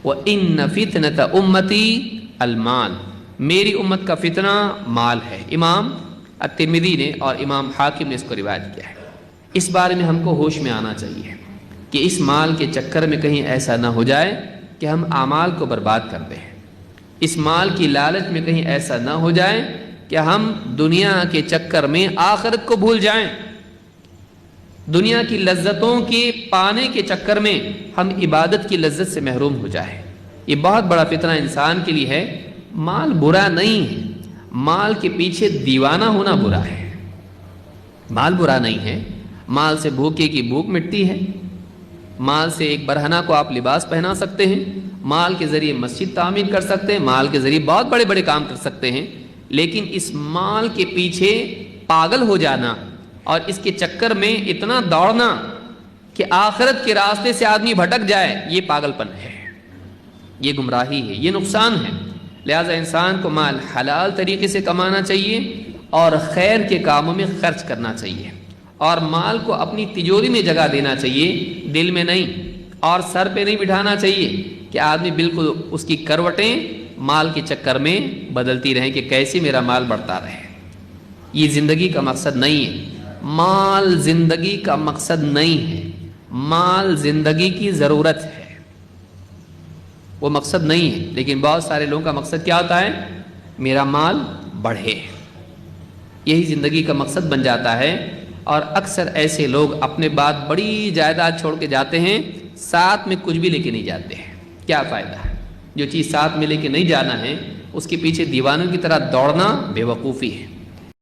وَإِنَّ فِتْنَةَ أُمَّتِي المال، میری امت کا فتنہ مال ہے۔ امام الترمذی نے اور امام حاکم نے اس کو روایت کیا ہے۔ اس بارے میں ہم کو ہوش میں آنا چاہیے کہ اس مال کے چکر میں کہیں ایسا نہ ہو جائے کہ ہم اعمال کو برباد کر دیں، اس مال کی لالچ میں کہیں ایسا نہ ہو جائے کہ ہم دنیا کے چکر میں آخرت کو بھول جائیں، دنیا کی لذتوں کے پانے کے چکر میں ہم عبادت کی لذت سے محروم ہو جائیں۔ یہ بہت بڑا فتنہ انسان کے لیے ہے۔ مال برا نہیں ہے، مال کے پیچھے دیوانہ ہونا برا ہے۔ مال برا نہیں ہے، مال سے بھوکے کی بھوک مٹتی ہے، مال سے ایک برہنہ کو آپ لباس پہنا سکتے ہیں، مال کے ذریعے مسجد تعمیر کر سکتے ہیں، مال کے ذریعے بہت بڑے بڑے کام کر سکتے ہیں، لیکن اس مال کے پیچھے پاگل ہو جانا اور اس کے چکر میں اتنا دوڑنا کہ آخرت کے راستے سے آدمی بھٹک جائے، یہ پاگل پن ہے، یہ گمراہی ہے، یہ نقصان ہے۔ لہذا انسان کو مال حلال طریقے سے کمانا چاہیے اور خیر کے کاموں میں خرچ کرنا چاہیے، اور مال کو اپنی تجوری میں جگہ دینا چاہیے، دل میں نہیں، اور سر پہ نہیں بٹھانا چاہیے کہ آدمی بالکل اس کی کروٹیں مال کے چکر میں بدلتی رہیں کہ کیسے میرا مال بڑھتا رہے۔ یہ زندگی کا مقصد نہیں ہے، مال زندگی کا مقصد نہیں ہے، مال زندگی کی ضرورت ہے، وہ مقصد نہیں ہے۔ لیکن بہت سارے لوگوں کا مقصد کیا ہوتا ہے؟ میرا مال بڑھے، یہی زندگی کا مقصد بن جاتا ہے۔ اور اکثر ایسے لوگ اپنے بعد بڑی جائیداد چھوڑ کے جاتے ہیں، ساتھ میں کچھ بھی لے کے نہیں جاتے ہیں۔ کیا فائدہ ہے؟ جو چیز ساتھ میں لے کے نہیں جانا ہے اس کے پیچھے دیوانوں کی طرح دوڑنا بے وقوفی ہے۔